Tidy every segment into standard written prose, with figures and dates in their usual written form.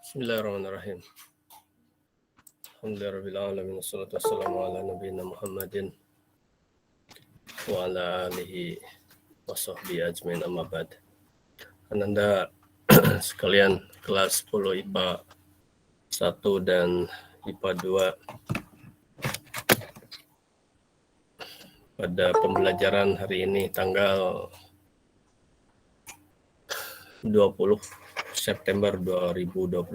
Bismillahirrahmanirrahim. Alhamdulillahirrahmanirrahim. Wassalatu wassalamu ala nabiyina Muhammadin wa ala alihi wa sahbihi ajmain amma ba'd. Ananda sekalian kelas 10 IPA 1 dan IPA 2 pada pembelajaran hari ini tanggal 20 September 2021.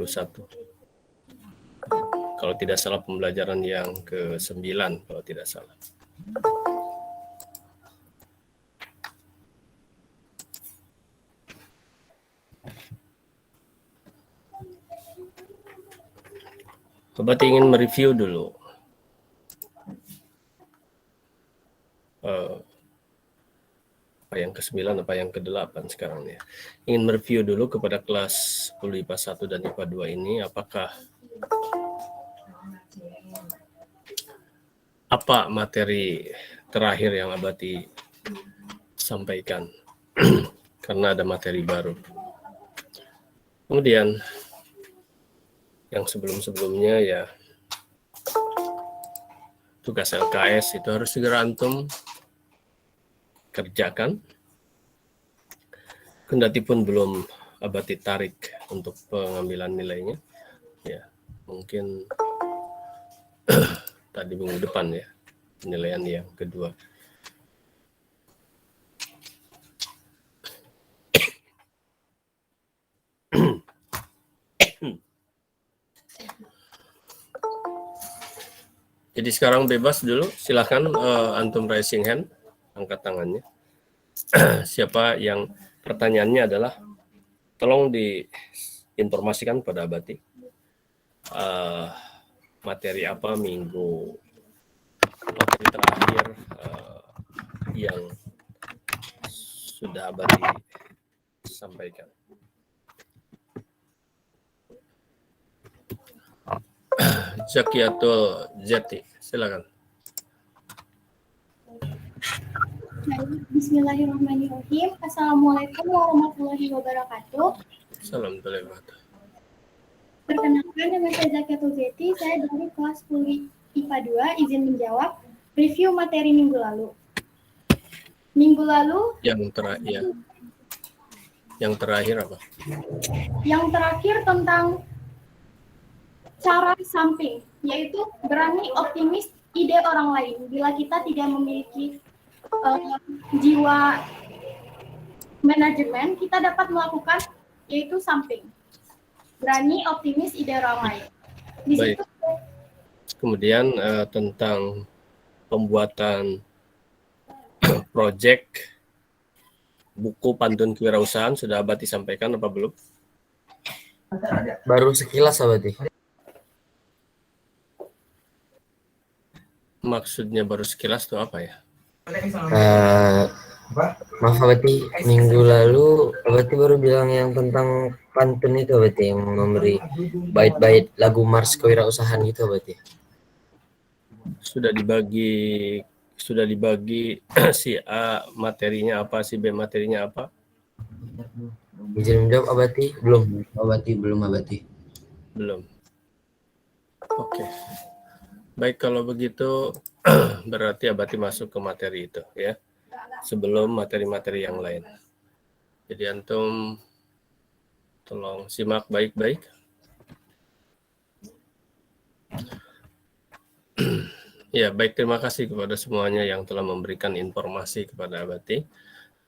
Kalau tidak salah pembelajaran yang ke-9 kalau tidak salah. Sobat ingin mereview dulu apa yang ke-9 apa yang ke-8 sekarang ya. Ingin mereview dulu kepada kelas 10 IPA 1 dan IPA 2 ini apakah apa materi terakhir yang Abati sampaikan karena ada materi baru. Kemudian yang sebelum-sebelumnya ya tugas LKS itu harus segera antum kerjakan. Kendati pun belum Abati tarik untuk pengambilan nilainya. Ya, mungkin tadi minggu depan ya, penilaian yang kedua. Jadi sekarang bebas dulu, silahkan antum raising hand, angkat tangannya. Siapa yang pertanyaannya adalah, tolong diinformasikan pada Abati materi apa materi terakhir yang sudah Abati sampaikan. Zakiatul Jati, silakan. Bismillahirrahmanirrahim. Assalamualaikum warahmatullahi wabarakatuh. Assalamualaikum. Perkenalkan, nama saya Zakiatul Jati. Saya dari kelas 10 IPA 2, izin menjawab review materi minggu lalu. Minggu lalu Yang terakhir apa? Yang terakhir tentang cara samping, yaitu berani optimis ide orang lain. Bila kita tidak memiliki jiwa manajemen, kita dapat melakukan yaitu samping. Berani optimis ide orang lain. Di Baik. situ, Kemudian tentang pembuatan proyek buku pantun kewirausahaan sudah Abati sampaikan apa belum? Baru sekilas Abati. Maksudnya baru sekilas itu apa ya? Maaf Abati, minggu lalu Abati baru bilang yang tentang pantun itu Abati, yang memberi bait-bait lagu Mars Kewirausahaan itu Abati. Sudah dibagi si A materinya apa, si B materinya apa? Izin menjawab Abati? Belum Abati. Belum. Oke. Baik, kalau begitu berarti Abati masuk ke materi itu ya. Sebelum materi-materi yang lain. Jadi antum tolong simak baik-baik. Ya, baik, terima kasih kepada semuanya yang telah memberikan informasi kepada Abati.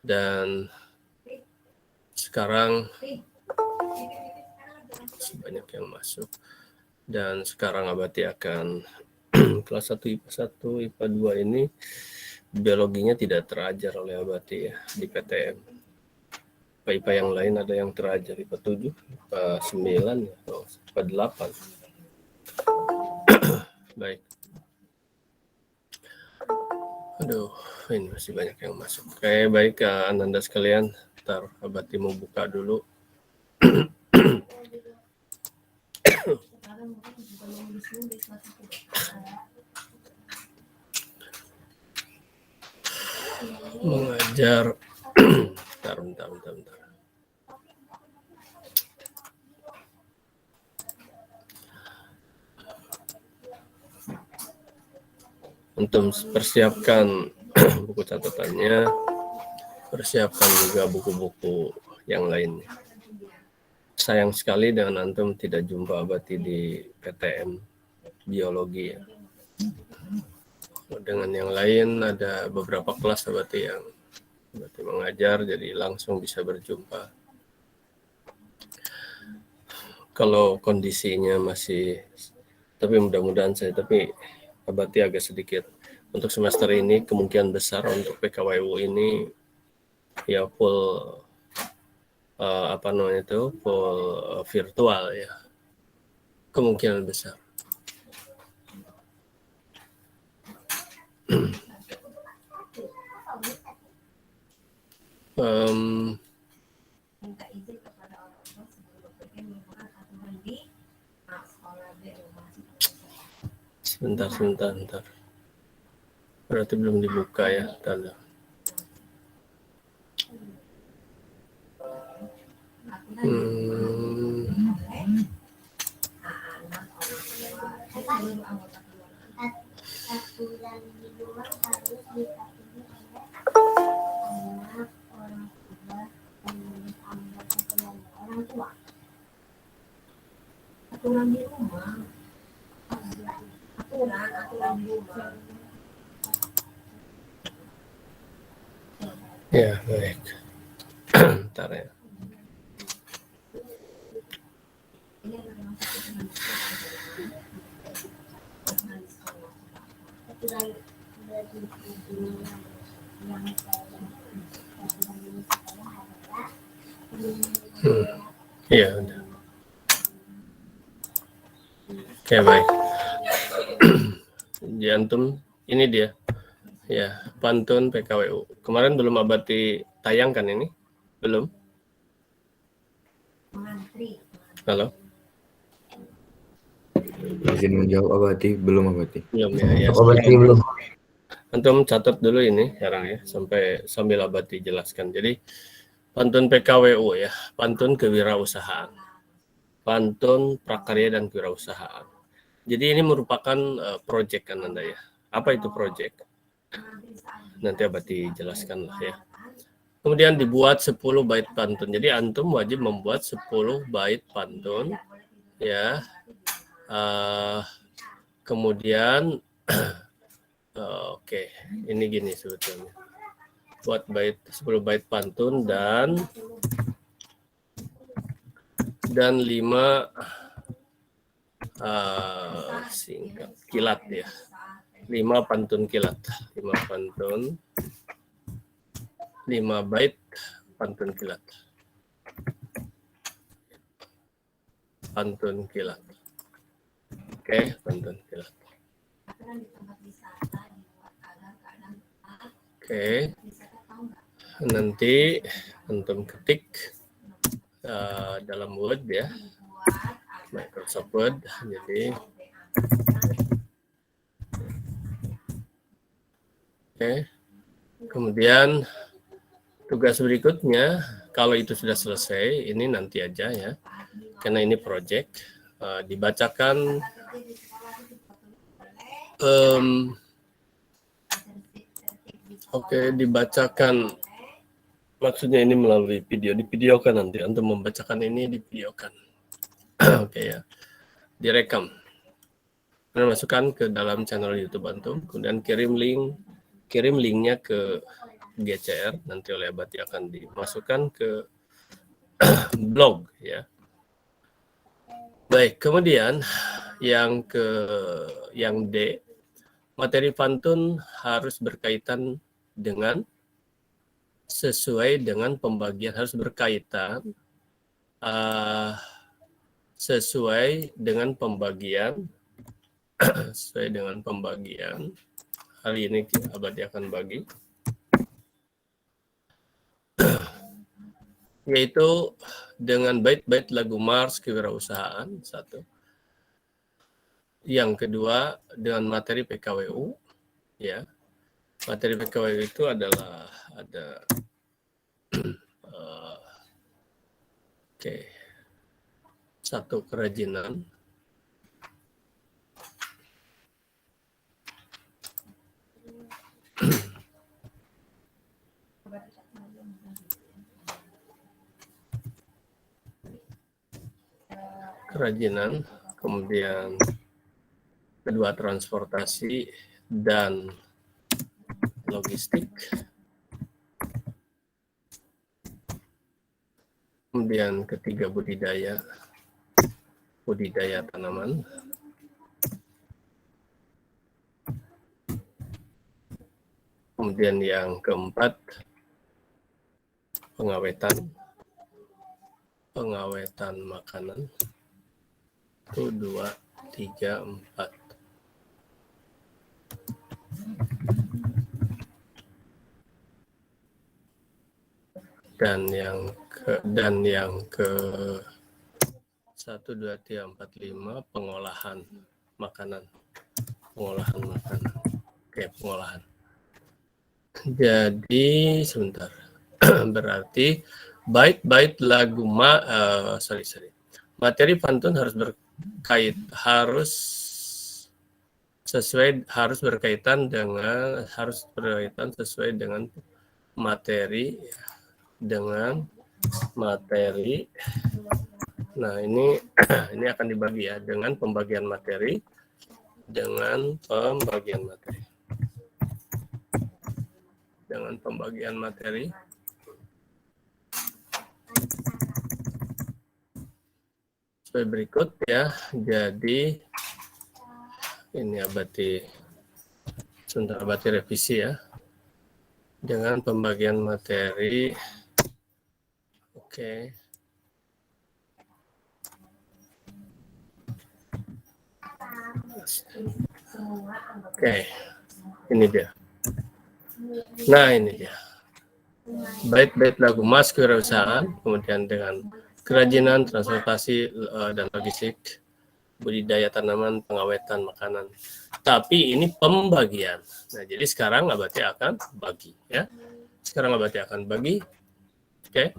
Dan sekarang banyak yang masuk. Dan sekarang Abati akan kelas 1 IPA 1, IPA 2 ini biologinya tidak terajar oleh Abati ya di PTM. IPA yang lain ada yang terajar, IPA 7, IPA 9, IPA 8. Baik. Aduh, ini masih banyak yang masuk. Oke, baik Ananda sekalian, ntar Abati mau buka dulu. Mengajar bentar. Untuk persiapkan buku catatannya, persiapkan juga buku-buku yang lainnya. Sayang sekali dengan antum tidak jumpa Abati di PTM biologi ya. Dengan yang lain ada beberapa kelas Abati yang Abati mengajar, jadi langsung bisa berjumpa. Kalau kondisinya masih, tapi mudah-mudahan tapi Abati agak sedikit untuk semester ini kemungkinan besar untuk PKWU ini ya full full virtual ya, kemungkinan besar. Sebentar. Berarti belum dibuka ya, tanda. Aturan di rumah harus dipatuhi oleh anak, orang tua, pemilik anggota keluarga orang tua. Aturan di rumah. Aturan di rumah. Ya, baik. Bentar ya. Iya, udah. Oke, baik. Di antum, ini dia. Ya, pantun PKWU. Kemarin belum Abati tayangkan ini? Belum? Halo? Izin menjawab Abati, belum Abati. Belum ya. Abati belum. Antum catat dulu ini sekarang ya, sambil Abati jelaskan. Jadi pantun PKWU ya, pantun kewirausahaan, pantun prakarya dan kewirausahaan. Jadi ini merupakan proyek kan Anda ya. Apa itu proyek? Nanti Abati jelaskan lah ya. Kemudian dibuat 10 bait pantun. Jadi antum wajib membuat 10 bait pantun ya. Kemudian oke, ini gini sebetulnya. Buat 10 bait pantun dan 5 singkat kilat ya. 5 pantun kilat. 5 pantun 5 bait pantun kilat. Pantun kilat. Oke, pantun kilat. Oke. Nanti antum ketik dalam Word ya. Microsoft Word. Jadi oke. Kemudian tugas berikutnya, kalau itu sudah selesai, ini nanti aja ya, karena ini project, dibacakan dibacakan, maksudnya ini melalui video, divideokan nanti, untuk membacakan ini divideokan. Oke ya, direkam. Kemudian masukkan ke dalam channel YouTube antum, kemudian kirim linknya ke GCR, nanti oleh Abati akan dimasukkan ke blog ya. Baik, kemudian yang D, materi pantun harus berkaitan dengan sesuai dengan pembagian, harus berkaitan sesuai dengan pembagian hari ini Abadi akan bagi, yaitu dengan bait-bait lagu Mars kewirausahaan, satu. Yang kedua dengan materi PKWU ya. Materi PKWU itu adalah ada satu kerajinan, kerajinan, kemudian kedua transportasi dan logistik, kemudian ketiga budidaya tanaman, kemudian yang keempat pengawetan makanan. Itu 2, 3, 4. Dan yang ke 1, 2, 3, 4, 5 pengolahan makanan. Oke, pengolahan. Jadi sebentar. Berarti bait-bait lagu materi pantun harus berkaitan sesuai dengan materi. Nah, ini akan dibagi ya dengan pembagian materi. Sebagai berikut ya. Jadi ini abadi revisi ya. Dengan pembagian materi. Oke. Oke. Ini dia. Nah, ini dia. Bait-bait lagu Mas Kewirausahaan, kemudian dengan kerajinan, transportasi dan logistik, budidaya tanaman, pengawetan makanan. Tapi ini pembagian. Nah, jadi sekarang abadi akan bagi ya. Oke.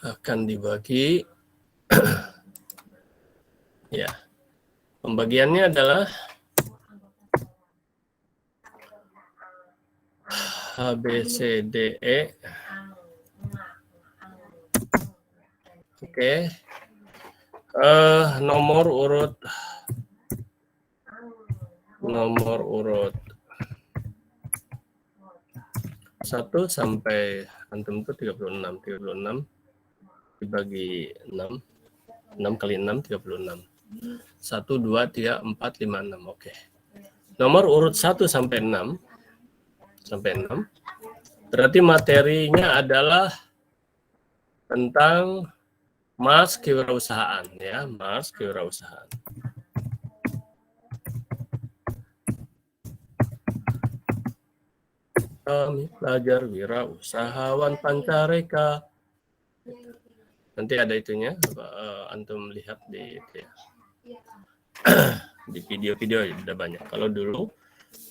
Akan dibagi. Ya. Pembagiannya adalah H, B, C, D, E. Oke. Nomor urut 1 sampai antum itu 36 dibagi 6 kali 6 36. 1, 2, 3, 4, 5, 6. Oke. Nomor urut 1 sampai 6 berarti materinya adalah tentang Mas Kewirausahaan ya, Mas Kewirausahaan. Kami pelajar wirausahawan Pancareka. Nanti ada itunya, antum lihat di itu ya. Di video-video udah banyak. Kalau dulu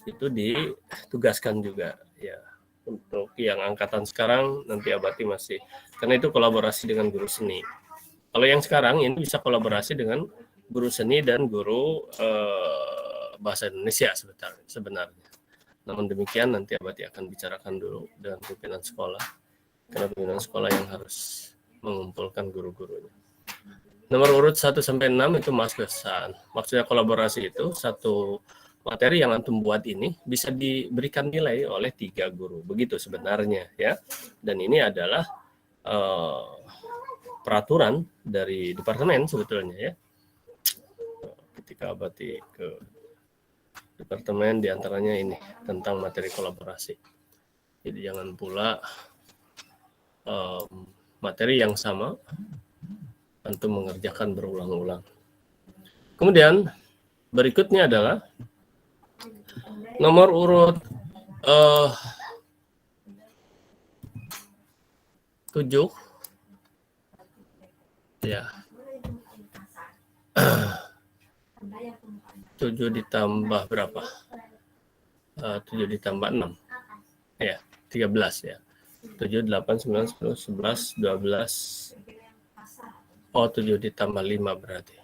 itu ditugaskan juga ya. Untuk yang angkatan sekarang nanti abadi masih, karena itu kolaborasi dengan guru seni. Kalau yang sekarang ini bisa kolaborasi dengan guru seni dan guru bahasa Indonesia sebenarnya. Namun demikian nanti abadi akan bicarakan dulu dengan pimpinan sekolah, karena pimpinan sekolah yang harus mengumpulkan guru-gurunya. Nomor urut 1 sampai 6 itu Mas Kewirausahaan. Maksudnya kolaborasi itu satu materi yang antum buat ini bisa diberikan nilai oleh 3 guru. Begitu sebenarnya ya. Dan ini adalah peraturan dari departemen sebetulnya ya. Ketika abadi ke departemen diantaranya ini tentang materi kolaborasi. Jadi jangan pula materi yang sama antum mengerjakan berulang-ulang. Kemudian berikutnya adalah nomor urut 7 ya. 7 ditambah berapa? 7 ditambah 6. Ya, 13 ya. 7, 8, 9, 10, 11, 12. Oh, 7 ditambah 5 berarti.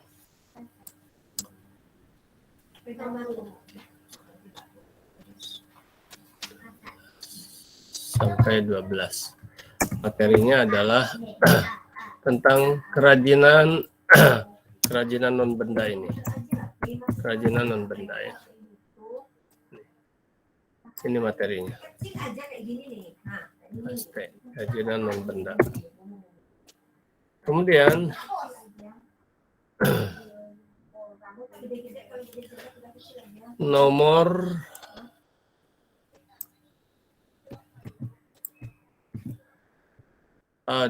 Sampai 12. Materinya adalah tentang kerajinan kerajinan non benda ini. Kerajinan non benda ya. Ini materinya. Aspek kerajinan non benda. Kemudian nomor 8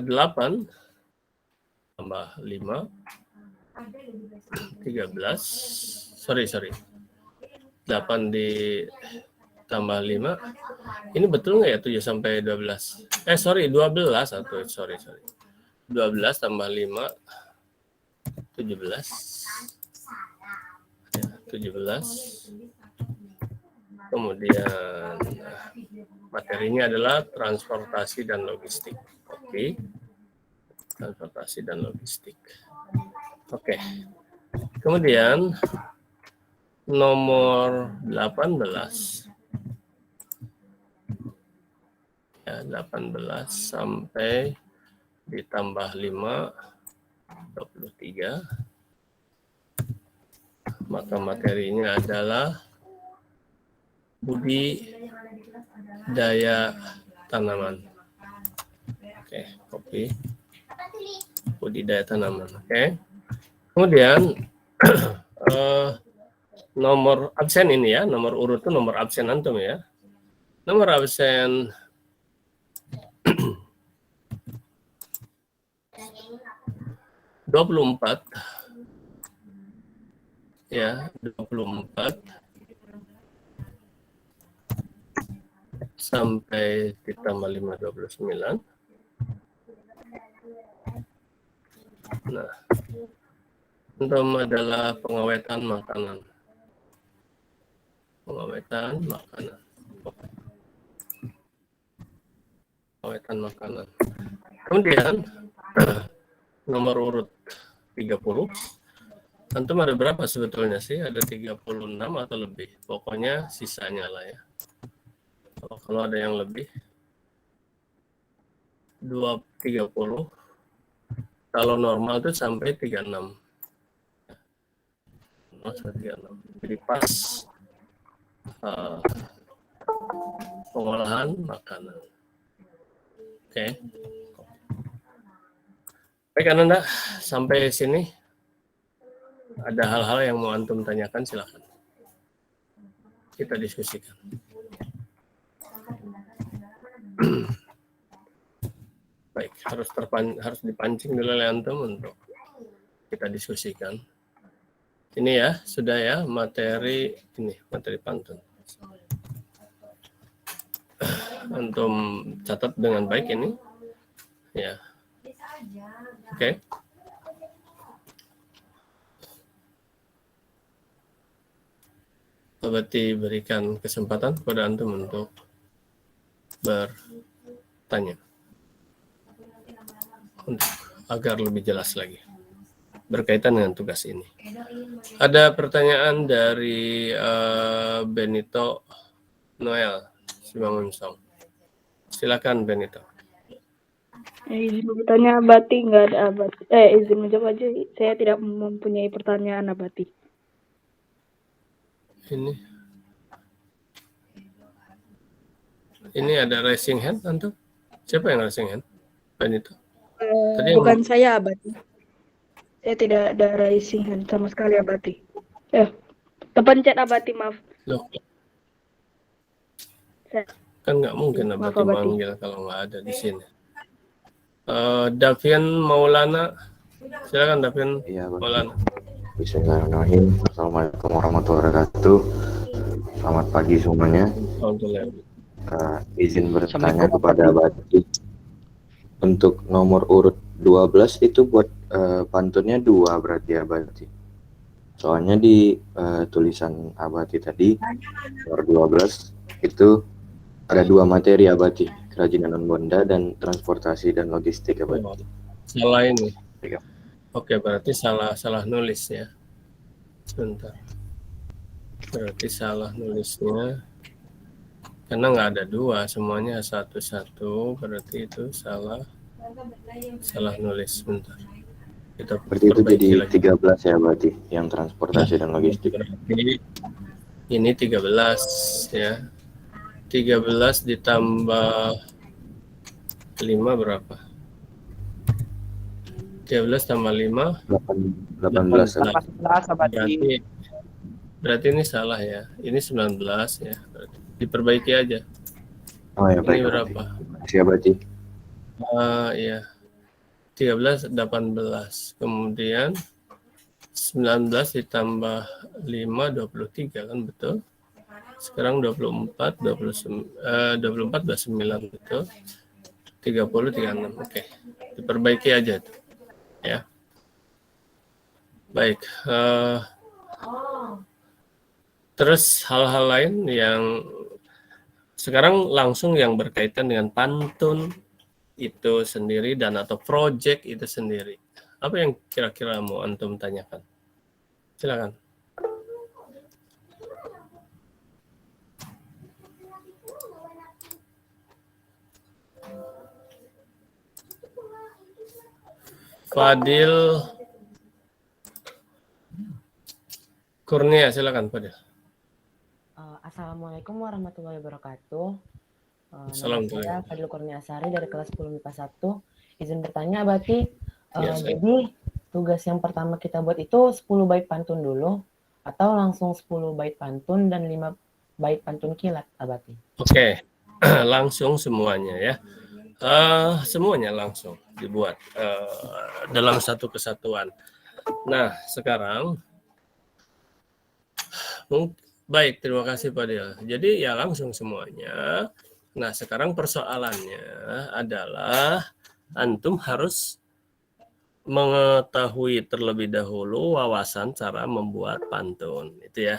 tambah 5 13 sorry 8 ditambah 5 ini betul nggak ya 7 sampai 12 12 atau sorry 12 tambah 5 17 ya, 17 kemudian materinya adalah transportasi dan logistik. Oke. Transportasi dan logistik. Oke. Kemudian nomor 18. Ya, 18 sampai ditambah 5 23. Maka materinya adalah budidaya tanaman. Oke, copy. Budidaya tanaman. Oke. Kemudian nomor absen ini ya, nomor urut itu nomor absen antum ya. Nomor absen 24 ya, 24 sampai ditambah 5 29. Nah, antum adalah pengawetan makanan. Pengawetan makanan. Pengawetan makanan. Kemudian nomor urut 30. Antum ada berapa sebetulnya sih? Ada 36 atau lebih. Pokoknya sisanya lah ya. Kalau ada yang lebih 30. Kalau normal itu sampai 36. Jadi pas pengolahan makanan. Oke. Baik Ananda, sampai sini ada hal-hal yang mau antum tanyakan, silakan. Kita diskusikan. Baik, harus dipancing dulu oleh antum untuk kita diskusikan. Ini ya, sudah ya materi ini, materi pantun. Antum catat dengan baik ini. Ya. Oke. Berarti berikan kesempatan kepada antum untuk bertanya agar lebih jelas lagi berkaitan dengan tugas ini. Ada pertanyaan dari Benito Noel Simangunsong. Silakan Benito. Izin bertanya Abati, nggak ada Abati. Izin menjawab aja. Saya tidak mempunyai pertanyaan Abati. Ini ada raising hand antum? Siapa yang raising hand? Benito. Bukan saya Abati. Saya tidak ada raising hand sama sekali Abati. Terpencet Abati, maaf. Loh. Saya. Kan nggak mungkin Abati manggil kalau nggak ada di sini. Davian Maulana, silakan Davian Maulana. Bismillahirrahmanirrahim. Assalamualaikum warahmatullahi wabarakatuh. Selamat pagi semuanya. Izin bertanya kepada Abati. Untuk nomor urut 12 itu buat pantunnya 2 berarti ya Abati. Soalnya di tulisan Abati tadi nomor 12 itu ada 2 materi Abati, kerajinan non benda dan transportasi dan logistik Abati. Salah ini. Ya. Oke, berarti salah nulis ya. Sebentar. Berarti salah nulisnya. Karena nggak ada 2, semuanya 1-1, berarti itu salah Salah nulis sebentar. Kita Berarti itu jadi perbaiki lagi. 13 ya berarti yang transportasi dan logistik. Berarti ini 13 ya. 13 ditambah 5 berapa? 13 tambah 5 18 ya. 18 Abadi. berarti ini salah ya. Ini 19 ya. Berarti diperbaiki aja. Oh ya, baik. Ini berapa? Siap berarti. Iya. 13 18. Kemudian 19 ditambah 5 23 kan betul. Sekarang 24 29 betul. 30 36. Oke. Diperbaiki aja tuh. Ya. Baik. Terus hal-hal lain yang sekarang langsung yang berkaitan dengan pantun itu sendiri dan atau project itu sendiri. Apa yang kira-kira mau antum tanyakan? Silakan. Fadil Kurnia, silakan Fadil. Assalamualaikum warahmatullahi wabarakatuh. Nama Assalamualaikum. saya Fadil Kurnia Asari dari kelas 10 MIPA 1. Izin bertanya, Abati. Yes, Jadi, tugas yang pertama kita buat itu 10 bait pantun dulu, atau langsung 10 bait pantun dan 5 bait pantun kilat, Abati? Oke, langsung semuanya ya. Semuanya langsung dibuat dalam satu kesatuan. Nah, sekarang baik, terima kasih Pak Del. Jadi ya langsung semuanya. Nah, sekarang persoalannya adalah antum harus mengetahui terlebih dahulu wawasan cara membuat pantun, itu ya.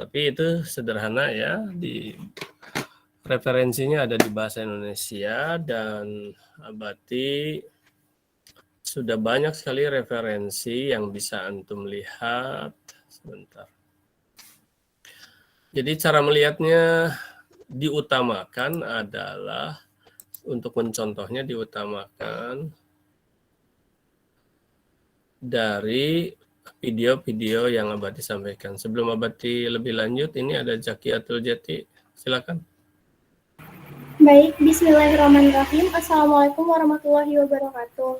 Tapi itu sederhana ya, di referensinya ada di bahasa Indonesia dan Abati sudah banyak sekali referensi yang bisa antum lihat. Sebentar. Jadi cara melihatnya diutamakan adalah untuk mencontohnya diutamakan dari video-video yang Abati sampaikan. Sebelum Abati lebih lanjut, ini ada Zakiatul Jati. Silakan. Baik, bismillahirrahmanirrahim. Assalamualaikum warahmatullahi wabarakatuh.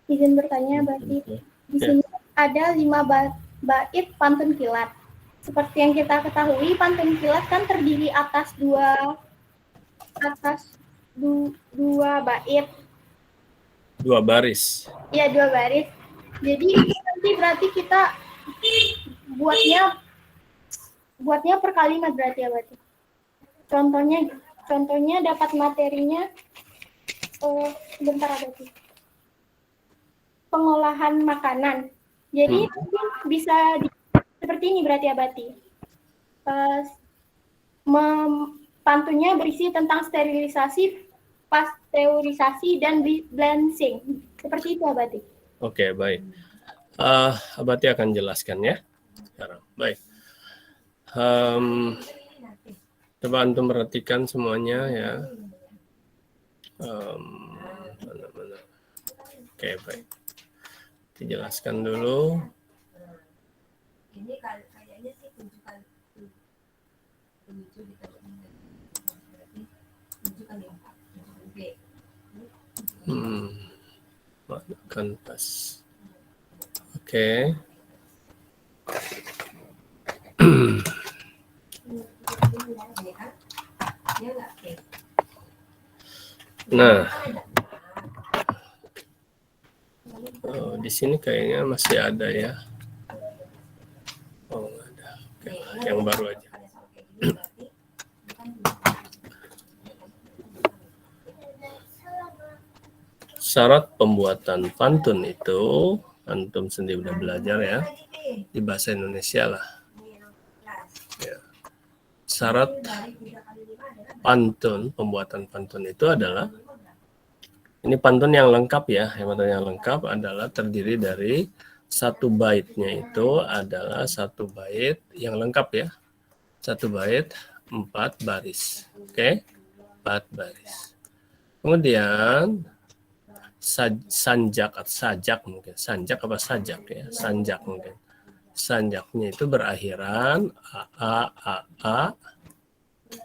Izin bertanya, Abati. Di sini ada 5 bait pantun kilat. Seperti yang kita ketahui, pantun kilat kan terdiri atas dua bait. 2 baris. Iya, 2 baris. Jadi nanti berarti kita buatnya per kalimat berarti ya berarti. Contohnya dapat materinya sebentar berarti. Pengolahan makanan. Jadi bisa seperti ini berarti Abati. Pantunnya berisi tentang sterilisasi, pasteurisasi, dan balancing. Seperti itu Abati. Oke, baik. Abati akan jelaskan ya sekarang. Baik. Coba antum perhatikan semuanya ya. Mana. Oke, baik. Dijelaskan dulu. Ini kayaknya sih tunjukkan 7 berarti tunjukkan 4 B. Kan pas. Oke. Nah, di sini kayaknya masih ada ya. Oh, nggak ada. Oke, yang baru aja. Syarat pembuatan pantun itu antum sendiri udah belajar ya di bahasa Indonesia lah. Ya. Syarat pembuatan pantun itu adalah ini pantun yang lengkap ya. Pantun yang lengkap adalah terdiri dari satu baitnya itu adalah satu bait yang lengkap ya. Satu bait 4 baris. Oke? 4 baris. Kemudian sanjak atau sajak mungkin. Sanjak apa sajak ya? Sanjak mungkin. Sanjaknya itu berakhiran a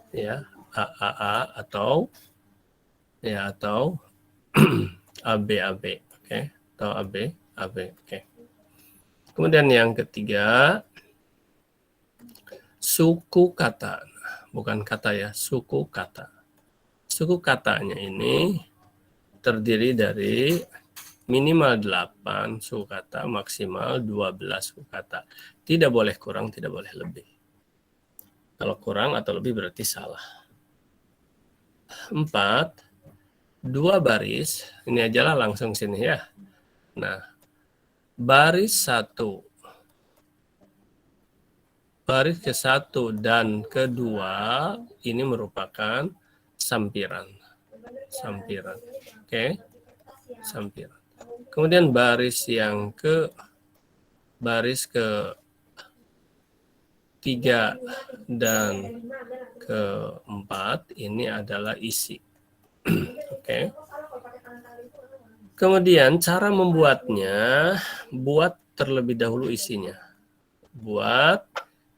ya, a atau ya atau ab, oke, atau ab, oke. Kemudian yang ketiga, suku kata, bukan kata ya, suku kata. Suku katanya ini terdiri dari minimal 8 suku kata, maksimal 12 suku kata. Tidak boleh kurang, tidak boleh lebih. Kalau kurang atau lebih berarti salah. 4, 2 baris, ini ajalah langsung sini ya. Nah, baris 1, baris ke-1 dan ke-2 ini merupakan sampiran. Sampiran. Oke. Sampiran. Kemudian baris ke-3 dan ke-4 ini adalah isi. Oke. Kemudian cara membuatnya, buat terlebih dahulu isinya. Buat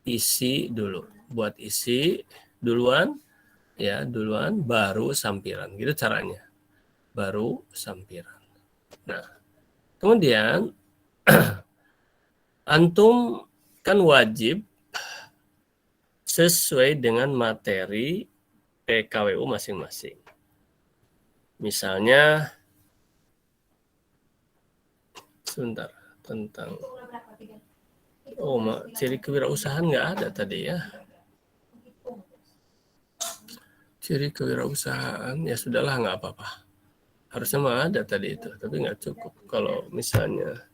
isi dulu. Buat isi duluan, ya duluan, baru sampiran. Gitu caranya. Baru sampiran. Nah, kemudian antum kan wajib sesuai dengan materi PKWU masing-masing. Misalnya, sebentar, tentang ciri kewirausahaan nggak ada tadi ya. Ciri kewirausahaan ya sudahlah, nggak apa-apa. Harusnya mah ada tadi itu, tapi nggak cukup. Kalau misalnya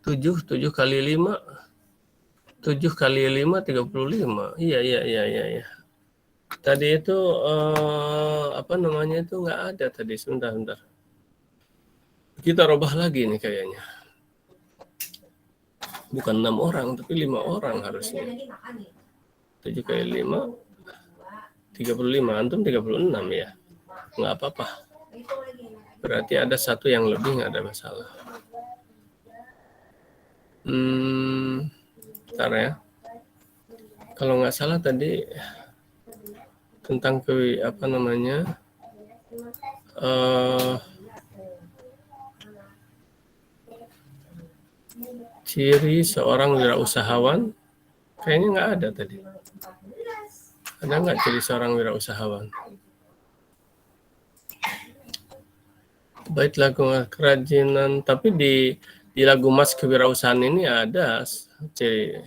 7 kali 5 35. Iya. Tadi itu apa namanya itu nggak ada tadi. Sebentar. Kita robah lagi nih kayaknya. Bukan 6 orang, tapi 5 orang harusnya. 7 kali 5, 35. Antum 36 ya. Nggak apa-apa. Berarti ada satu yang lebih, nggak ada masalah. Bentar ya. Kalau nggak salah tadi tentang ciri seorang wirausahawan, kayaknya nggak ada tadi. Ada nggak ciri seorang wirausahawan? Bait lagu kerajinan, tapi di lagu Mas Kewirausahaan ini ada ciri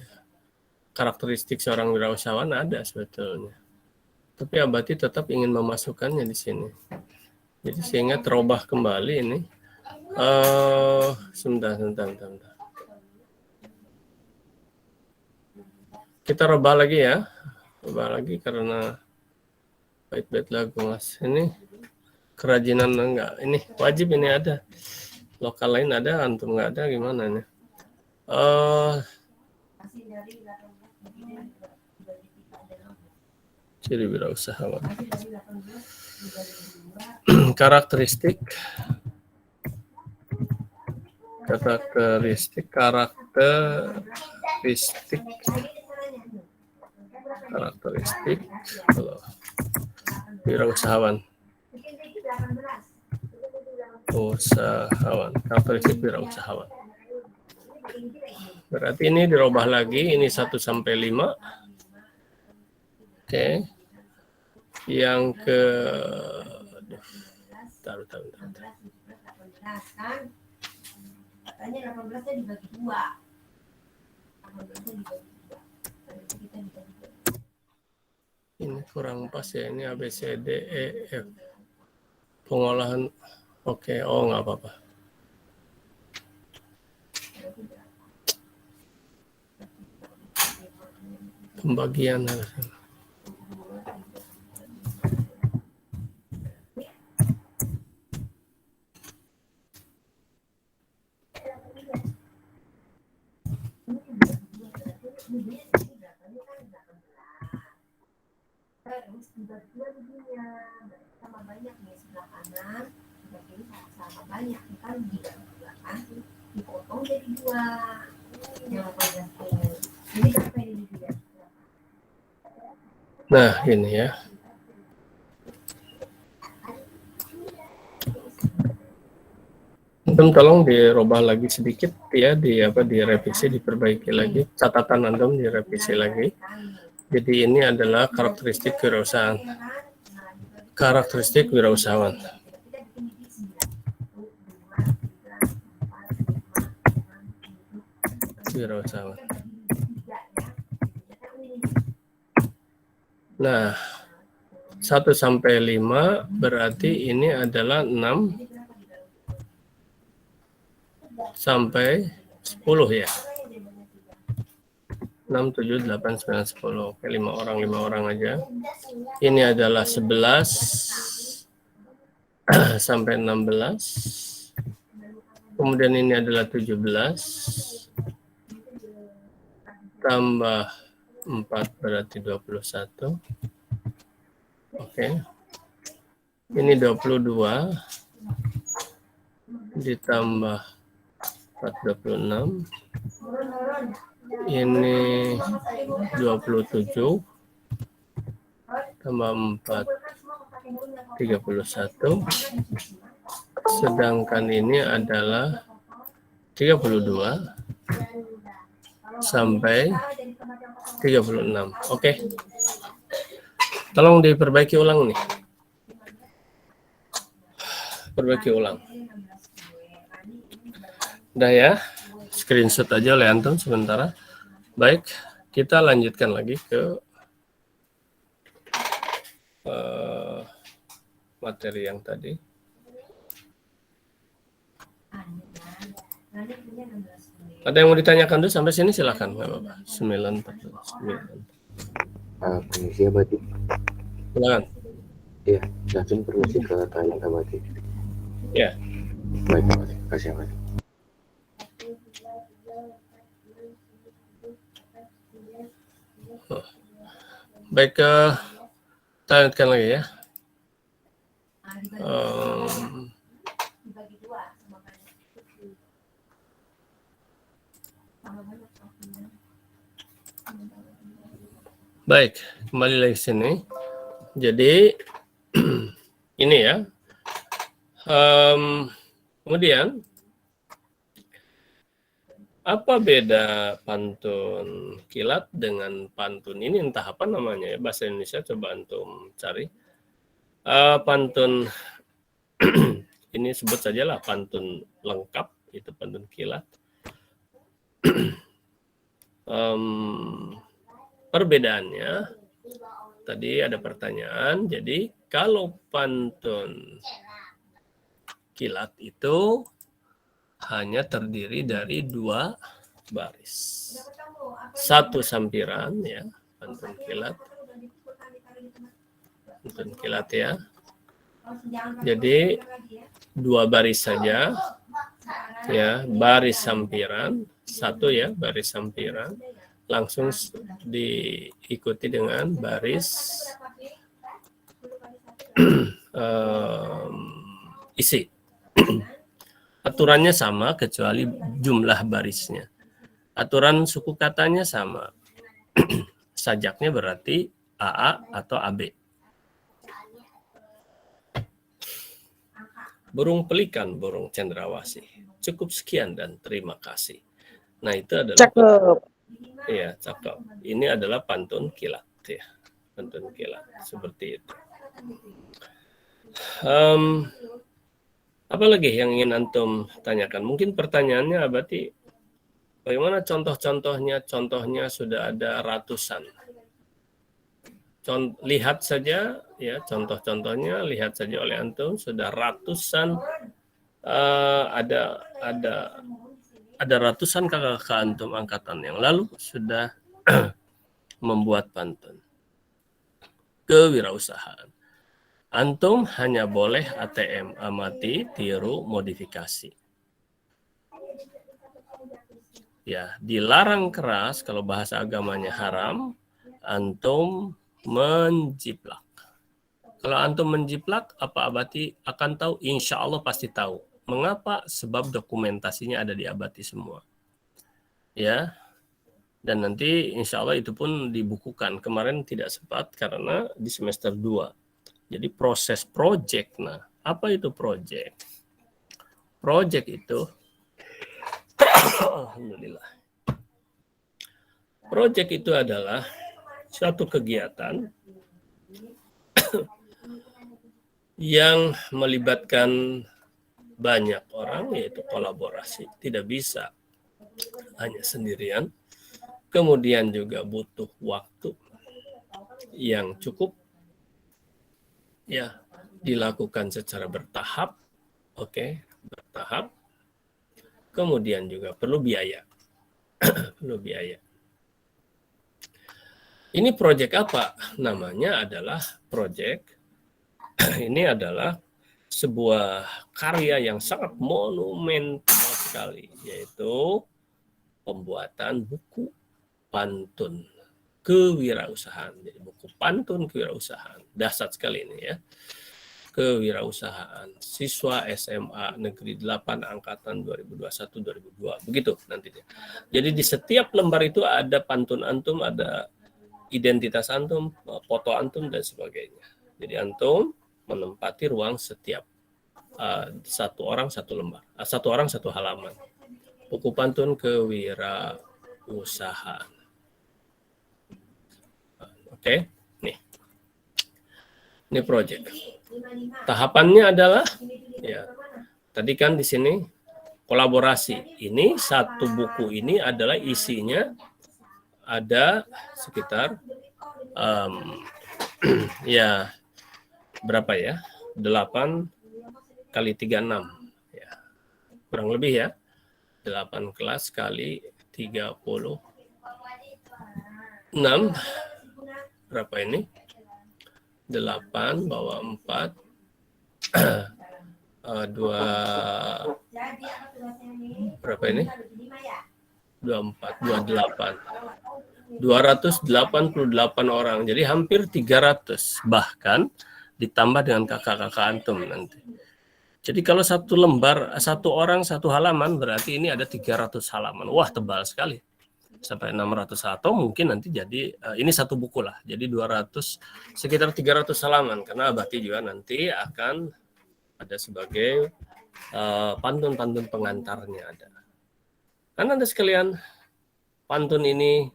karakteristik seorang wirausahawan, ada sebetulnya. Tapi Abati tetap ingin memasukkannya di sini. Jadi sehingga terubah kembali ini. Sebentar. Kita rubah lagi ya. Rubah lagi karena bait-bait lagu Mas ini kerajinan enggak. Ini wajib, ini ada. Lokal lain ada, antum enggak ada, gimana nih? Ciri wirausahawan. Karakteristik kalau wirausahawan. Karakteristik wirausahawan. Berarti ini dirubah lagi, ini 1 sampai 5. Oke. Yang ke taruh. Katanya 18-nya dibagi 2. 18-nya dibagi 2. Ini kurang pas ya, ini A, B, C, D, E, F. Pengolahan, oke, nggak apa-apa. Pembagian harusnya. Terus dibagi-baginya sama banyak nih, sebelah kanan berarti sama banyak kan dibagi dua kan dipotong jadi dua yang 18 ini. Jadi berapa ini juga? Nah, ini ya. Antum tolong dirubah lagi sedikit ya, direvisi, diperbaiki lagi. Catatan antum direvisi lagi. Jadi ini adalah karakteristik wirausahaan. Karakteristik wirausahawan. Wirausahawan. Nah, 1 sampai 5 berarti ini adalah 6 sampai 10 ya. 6, 7, 8, 9, 10. Oke, 5 orang aja. Ini adalah 11 sampai 16. Kemudian ini adalah 17. Tambah 4 berarti 21. Oke. Ini 22. Ditambah 4, 26. Ini 27. Tambah 4, 31. Sedangkan ini adalah 32 sampai 36. Oke. Tolong diperbaiki ulang nih. Perbaiki ulang. Udah ya. Screenshot aja oleh antum sementara. Baik, kita lanjutkan lagi ke materi yang tadi. Ada yang mau ditanyakan dulu sampai sini silakan, nggak apa-apa. 9. Permisi ya Bati. Silakan. Iya, Davin permisi ke tanya ke Bati. Ya. Baik Bati, kasih Bati. Baik, kita lanjutkan lagi ya. Baik, kembali lagi ke sini. Jadi ini ya. Kemudian apa beda pantun kilat dengan pantun ini? Entah apa namanya ya, bahasa Indonesia coba antum cari. Pantun ini sebut sajalah pantun lengkap, itu pantun kilat. Perbedaannya, tadi ada pertanyaan, jadi kalau pantun kilat itu hanya terdiri dari 2 baris. 1 sampiran ya, pantun kilat. Pantun kilat ya. Jadi 2 baris saja ya, baris sampiran, 1 ya, baris sampiran. Langsung diikuti dengan baris isi. Aturannya sama kecuali jumlah barisnya. Aturan suku katanya sama. Sajaknya berarti AA atau AB. Burung pelikan, burung cendrawasih. Cukup sekian dan terima kasih. Nah, itu adalah Cakep. Iya, cakep. Ini adalah pantun kilat ya. Pantun kilat seperti itu. Apa lagi yang ingin antum tanyakan? Mungkin pertanyaannya berarti bagaimana contoh-contohnya? Contohnya sudah ada ratusan. Lihat saja ya, contoh-contohnya lihat saja oleh antum sudah ratusan. Ada ratusan kakak antum angkatan yang lalu sudah membuat pantun kewirausahaan. Antum hanya boleh ATM, amati, tiru, modifikasi. Ya, dilarang keras kalau bahasa agamanya haram, antum menjiplak. Kalau antum menjiplak, apa Abati akan tahu? Insya Allah pasti tahu. Mengapa? Sebab dokumentasinya ada di Abati semua. Ya, dan nanti insya Allah itu pun dibukukan. Kemarin tidak sempat karena di semester 2. Jadi proses project. Nah, apa itu project? Project itu, alhamdulillah. Project itu adalah suatu kegiatan yang melibatkan banyak orang, yaitu kolaborasi. Tidak bisa hanya sendirian. Kemudian juga butuh waktu yang cukup, ya, dilakukan secara bertahap, oke, bertahap. Kemudian juga perlu biaya. Perlu biaya. Ini proyek apa? Namanya adalah proyek. Ini adalah sebuah karya yang sangat monumental sekali, yaitu pembuatan buku pantun kewirausahaan. Jadi buku pantun kewirausahaan. Dahsyat sekali ini ya. Kewirausahaan siswa SMA Negeri 8 angkatan 2021-2022. Begitu nantinya. Jadi di setiap lembar itu ada pantun antum, ada identitas antum, foto antum dan sebagainya. Jadi antum menempati ruang setiap satu orang satu lembar, satu orang satu halaman. Buku pantun kewirausahaan. Oke, nih. Ini project. Tahapannya adalah, ya, tadi kan di sini kolaborasi. Ini satu buku ini adalah isinya ada sekitar ya berapa ya? 8 kali 36 ya. Kurang lebih ya. 8 kelas kali 36 berapa ini? 8 bawah 4 2 berapa ini? 24 28 288 orang. Jadi hampir 300, bahkan ditambah dengan kakak-kakak antum nanti. Jadi kalau satu lembar, satu orang satu halaman, berarti ini ada 300 halaman. Wah, tebal sekali. Sampai 600 atau mungkin nanti jadi ini satu buku lah. Jadi 200 sekitar 300 halaman, karena Abati juga nanti akan ada sebagai pantun-pantun pengantarnya ada. Karena Anda sekalian, pantun ini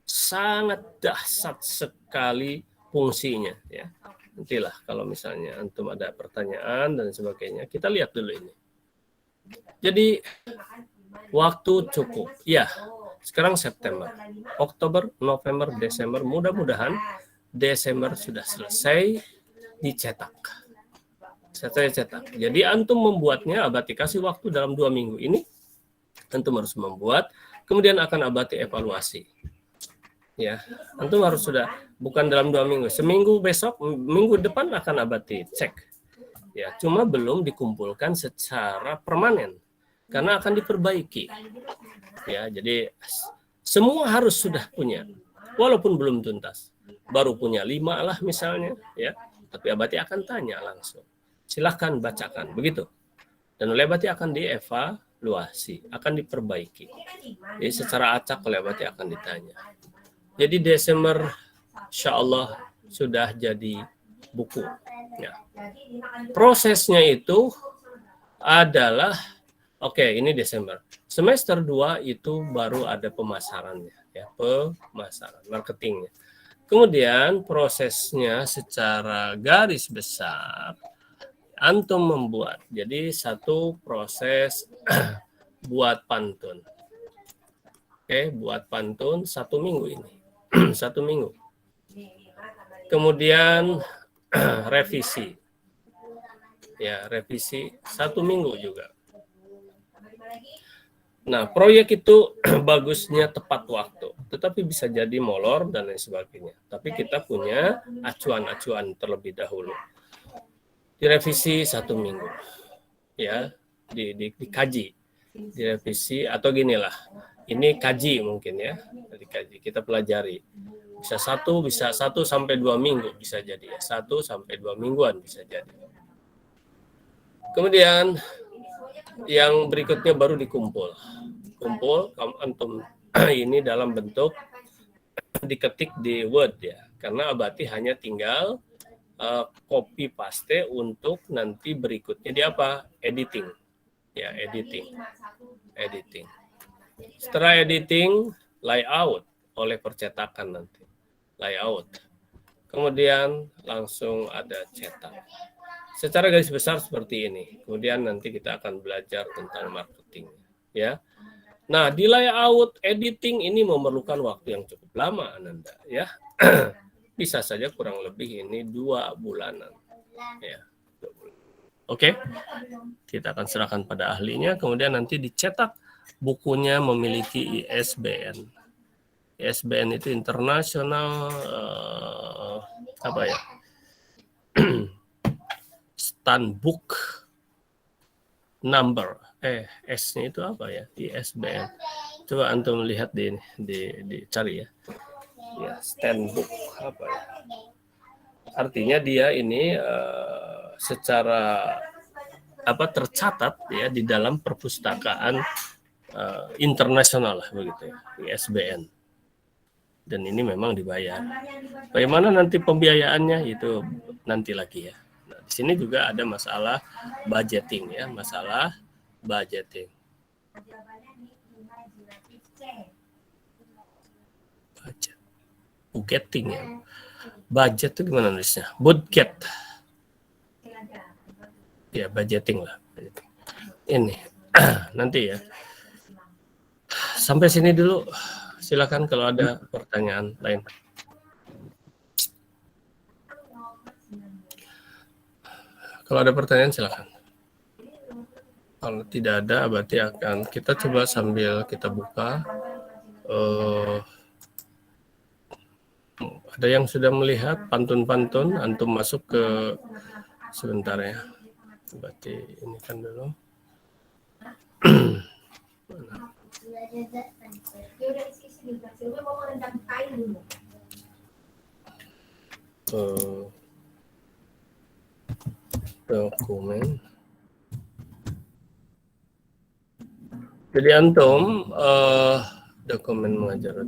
sangat dahsyat sekali fungsinya ya. Nantilah kalau misalnya antum ada pertanyaan dan sebagainya, kita lihat dulu ini. Jadi waktu cukup. Ya, sekarang September, Oktober, November, Desember, mudah-mudahan Desember sudah selesai dicetak. Selesai cetak. Jadi antum membuatnya, Abati kasih waktu dalam 2 minggu ini. Antum harus membuat, kemudian akan Abati evaluasi. Ya, antum harus sudah, bukan dalam 2 minggu, seminggu besok, minggu depan akan Abati cek. Ya, cuma belum dikumpulkan secara permanen karena akan diperbaiki. Ya, jadi semua harus sudah punya, walaupun belum tuntas. Baru punya 5 lah misalnya, ya. Tapi Abati akan tanya langsung. Silahkan bacakan, begitu. Dan oleh Abati akan dievaluasi, akan diperbaiki. Jadi secara acak oleh Abati akan ditanya. Jadi Desember, insya Allah sudah jadi buku. Ya. Prosesnya itu adalah, oke, ini Desember. Semester 2 itu baru ada pemasarannya, ya, pemasaran, marketingnya. Kemudian prosesnya secara garis besar, antum membuat. Jadi satu proses buat pantun. Oke, buat pantun 1 minggu ini. 1 minggu. Kemudian revisi. Ya, revisi 1 minggu juga. Nah, proyek itu bagusnya tepat waktu, tetapi bisa jadi molor dan lain sebagainya. Tapi kita punya acuan-acuan terlebih dahulu. Direvisi 1 minggu. Ya, dikaji. Direvisi atau ginilah. Ini kaji mungkin ya, dikaji, kita pelajari. Bisa 1 sampai 2 minggu bisa jadi ya. 1 sampai 2 mingguan bisa jadi. Kemudian yang berikutnya baru dikumpul. Kumpul antum ini dalam bentuk diketik di Word ya. Karena Abati hanya tinggal copy paste untuk nanti berikutnya di apa? Editing. Ya, editing. Setelah editing, layout oleh percetakan nanti. Layout. Kemudian langsung ada cetak. Secara garis besar seperti ini. Kemudian nanti kita akan belajar tentang marketing, ya. Nah, di layout editing ini memerlukan waktu yang cukup lama, Ananda, ya. Bisa saja kurang lebih ini 2 bulanan, ya. 2 bulan. Oke, kita akan serahkan pada ahlinya. Kemudian nanti dicetak bukunya memiliki ISBN. ISBN itu internasional apa ya? Standbook number. S-nya itu apa ya? ISBN. Coba antum lihat dicari ya. Ya, standbook apa ya? Artinya dia ini secara tercatat ya di dalam perpustakaan internasional lah begitu ya, ISBN. Dan ini memang dibayar. Bagaimana nanti pembiayaannya itu nanti lagi ya. Nah, di sini juga ada masalah budgeting ya, masalah budgeting. Budget. Budgeting ya. Budget itu gimana nulisnya? Budget. Ya, budgeting lah. Ini nanti ya. Sampai sini dulu. Silakan kalau ada pertanyaan lain. Kalau ada pertanyaan silakan. Kalau tidak ada, berarti akan kita coba sambil kita buka. Ada yang sudah melihat pantun-pantun, antum masuk ke sebentar ya. Berarti ini kan dulu. Dokumen. Jadi antum dokumen mengajar.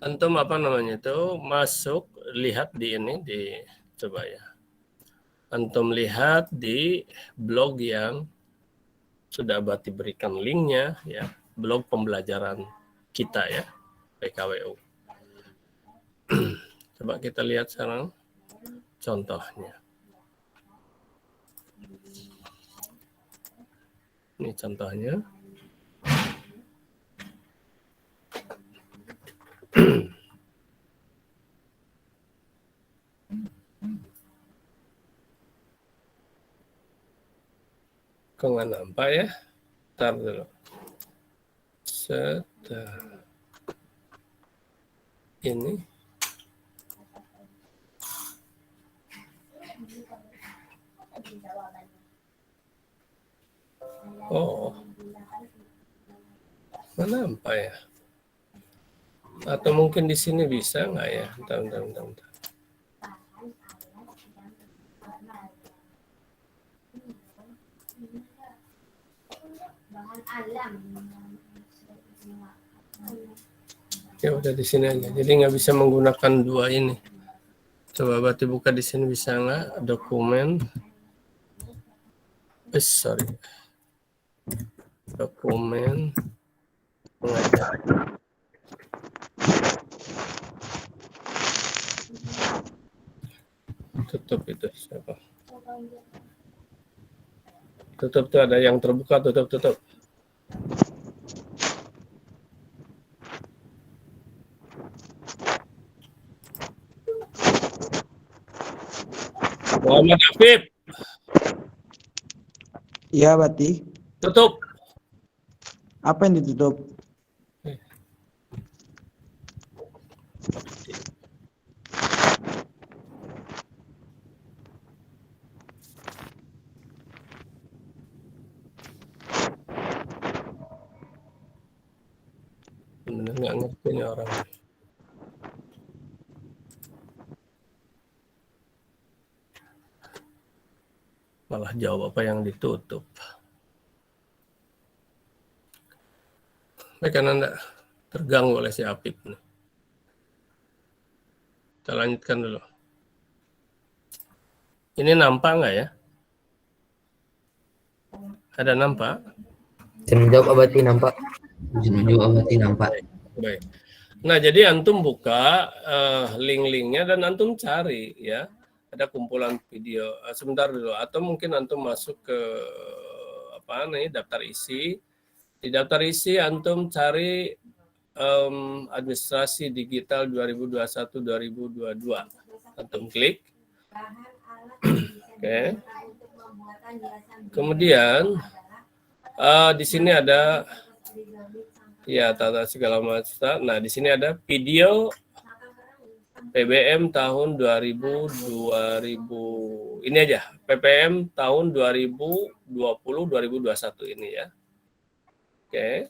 Antum apa namanya itu masuk lihat di ini coba ya. Antum lihat di blog yang sudah Abati berikan linknya ya, blog pembelajaran kita ya, PKWU. Coba kita lihat sekarang contohnya. Ini contohnya. Kok nggak nampak ya? Ntar dulu. Ini. Oh. Nggak nampak ya? Atau mungkin di sini bisa nggak ya? Bentar. Ya udah di sini aja. Jadi nggak bisa menggunakan dua ini. Coba Abati buka di sini bisa nggak? Dokumen. Sorry. Dokumen pengajar. Tutup itu siapa? Tutup tuh ada yang terbuka, tutup. Muhammad Afif. Iya, Bati. Tutup. Apa yang ditutup? Bener nggak ngerti nih orang. Malah jawab apa yang ditutup. Baik, karena Anda terganggu oleh si Apip nih. Kita lanjutkan dulu. Ini nampak nggak ya? Ada nampak? Saya menjawab Abati nampak. Menjawab Abati nampak. Baik. Nah, jadi antum buka link-linknya dan antum cari ya. Ada kumpulan video. Sebentar dulu. Atau mungkin antum masuk ke apa nih daftar isi. Di daftar isi antum cari administrasi digital 2021-2022. Antum klik. Oke. Kemudian di sini ada ya tata segala macam. Nah, di sini ada video PBM tahun 2000 ini aja. PPM tahun 2020-2021 ini ya. Oke.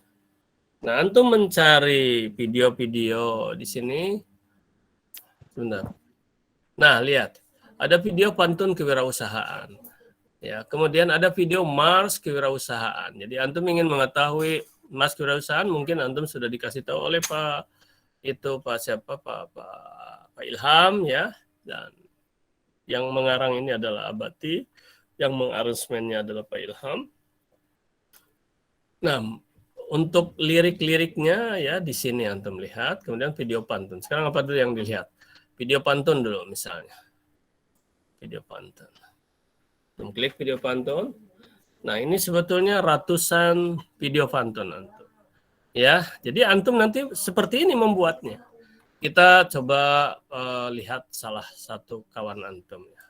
Nah, antum mencari video-video di sini. Sebentar. Nah, lihat. Ada video pantun kewirausahaan. Ya, kemudian ada video Mars kewirausahaan. Jadi antum ingin mengetahui Mars kewirausahaan, mungkin antum sudah dikasih tahu oleh Pak Ilham ya, dan yang mengarang ini adalah Abati, yang mengaransemennya adalah Pak Ilham. Nah, untuk lirik-liriknya ya di sini antum lihat, kemudian video pantun. Sekarang apa dulu yang dilihat? Video pantun dulu misalnya. Video pantun. Antum klik video pantun. Nah, ini sebetulnya ratusan video pantun antum. Ya, jadi antum nanti seperti ini membuatnya. Kita coba lihat salah satu kawan antum ya.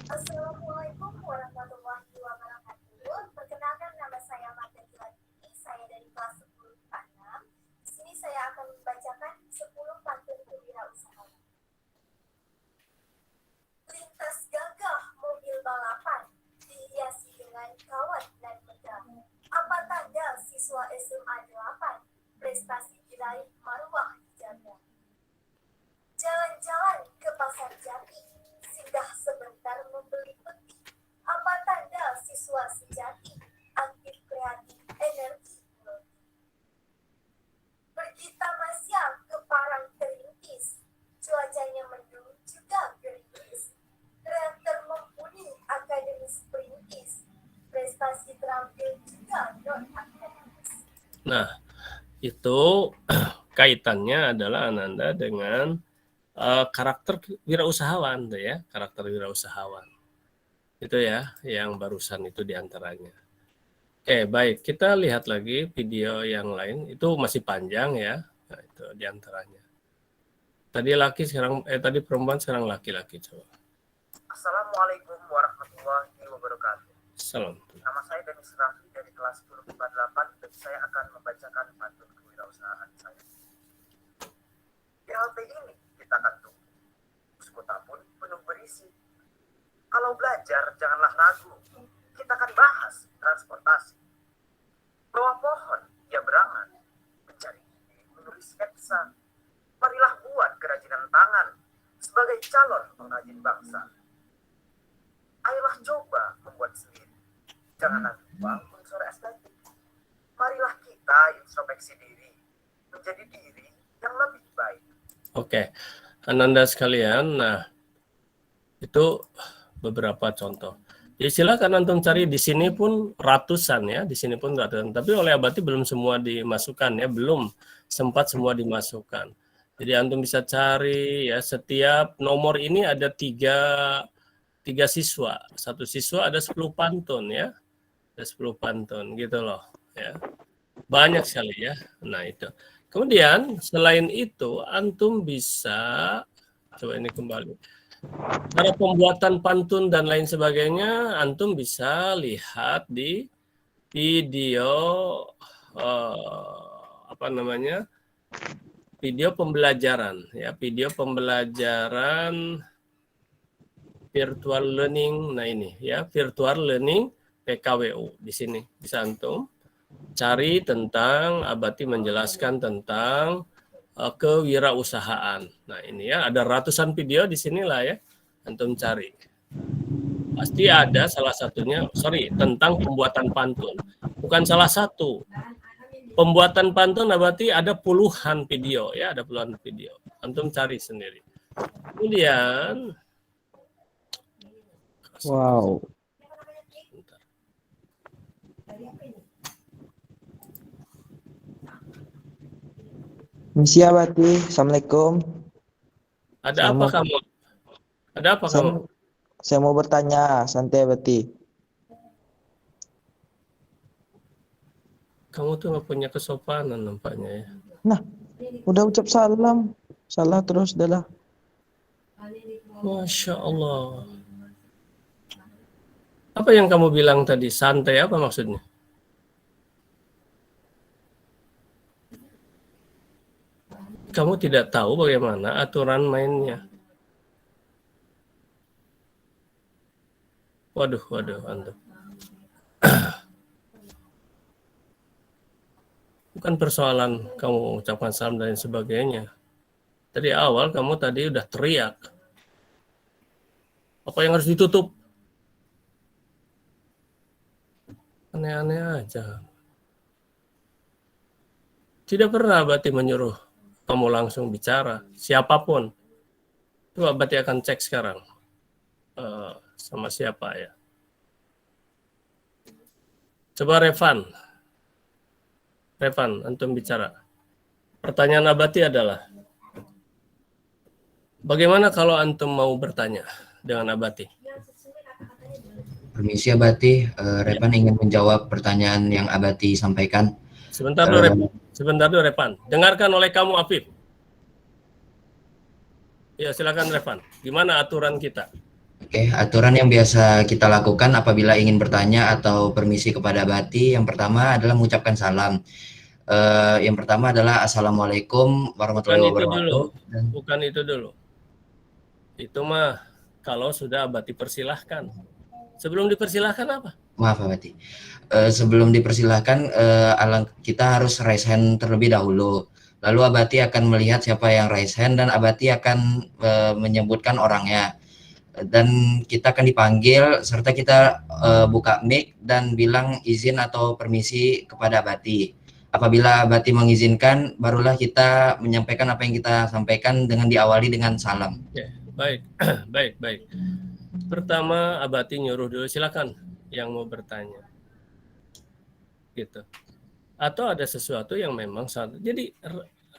Assalamualaikum warahmatullahi wabarakatuh. Perkenalkan, nama saya Marta Gilani. Saya dari kelas 10 IPA 6. Di sini saya akan membacakan 10 pantun kewirausahaan. Lintas gagah mobil balapan dihiasi dengan kawat dan medal. Apa tanda siswa SMA 8? Prestasi diraih, marwah dijaga. Jalan-jalan ke pasar Jati, singgah sebentar membeli peti. Apa tanda siswa sejati? Aktif, kreatif, energi. Pergi tamasya ke Parang Terintis, cuacanya mendung juga gerimis. Reaktor mumpuni, akademis perintis. Prestasi terampil juga non-akademis. Nah, itu kaitannya adalah Ananda dengan karakter wirausahawan tuh ya, karakter wirausahawan. Itu ya yang barusan itu diantaranya. Oke, baik, kita lihat lagi video yang lain. Itu masih panjang ya. Nah, itu diantaranya. Tadi laki sekarang tadi perempuan sekarang laki-laki coba. Assalamualaikum warahmatullahi wabarakatuh. Salam. Nama saya Denis Raffi dari kelas 10 IPA 8 dan saya akan membacakan pantun kewirausahaan saya. Di halte ini kita akan tunggu. Bus kota pun penuh berisi. Kalau belajar janganlah ragu. Kita akan bahas transportasi. Bawah pohon ia berangan. Mencari ide menulis sketsa. Marilah buat kerajinan tangan sebagai calon pengrajin bangsa. Ayolah coba membuat sendiri. Janganlah lupa unsur estetik. Marilah kita introspeksi diri, menjadi diri yang lebih baik. Oke, Ananda sekalian, nah itu beberapa contoh. Ya silakan antum cari di sini pun ratusan ya, di sini pun ratusan. Tapi oleh Abati belum semua dimasukkan ya, belum sempat semua dimasukkan. Jadi antum bisa cari ya, setiap nomor ini ada tiga siswa. Satu siswa ada 10 pantun ya. Ada 10 pantun gitu loh ya. Banyak sekali ya. Nah, itu. Kemudian selain itu antum bisa coba ini kembali. Cara pembuatan pantun dan lain sebagainya antum bisa lihat di video video pembelajaran ya, video pembelajaran virtual learning. Nah ini ya, virtual learning PKWU. Di sini bisa antum cari tentang Abati menjelaskan tentang kewirausahaan. Nah ini ya, ada ratusan video di sinilah ya, antum cari. Pasti ada salah satunya, tentang pembuatan pantun. Bukan salah satu. Pembuatan pantun berarti ada puluhan video ya, ada puluhan video. Antum cari sendiri. Kemudian, Wow. Misi Abati. Assalamualaikum. ada apa kamu? Ada apa kamu? Saya mau bertanya, santai Abati. Kamu tuh nggak punya kesopanan nampaknya ya. Nah, udah ucap salam. Salah terus dah lah. Masya Allah. Apa yang kamu bilang tadi? Santai apa maksudnya? Kamu tidak tahu bagaimana aturan mainnya. Waduh, antum. Bukan persoalan kamu ucapkan salam dan sebagainya. Dari awal kamu tadi udah teriak. Apa yang harus ditutup? Aneh-aneh aja. Tidak pernah berarti menyuruh kamu langsung bicara. Siapapun. Coba berarti akan cek sekarang. Sama siapa ya. Coba Revan, antum bicara. Pertanyaan Abati adalah, bagaimana kalau antum mau bertanya dengan Abati? Permisi Abati, Repan ingin menjawab pertanyaan yang Abati sampaikan. Sebentar dulu Revan. Dengarkan oleh kamu Afif. Ya silakan Revan. Gimana aturan kita? Oke, aturan yang biasa kita lakukan apabila ingin bertanya atau permisi kepada Abati, yang pertama adalah mengucapkan salam. Yang pertama adalah Assalamualaikum warahmatullahi wabarakatuh. Bukan itu dulu. Itu mah kalau sudah Abati persilahkan. Sebelum dipersilahkan apa? Maaf Abati. Sebelum dipersilahkan, kita harus raise hand terlebih dahulu. Lalu Abati akan melihat siapa yang raise hand dan Abati akan menyebutkan orangnya. Dan kita akan dipanggil serta kita buka mic dan bilang izin atau permisi kepada Abati. Apabila Abati mengizinkan, barulah kita menyampaikan apa yang kita sampaikan dengan diawali dengan salam. Ya, baik. Pertama Abati nyuruh dulu, silakan yang mau bertanya. Gitu. Atau ada sesuatu yang memang saat. Jadi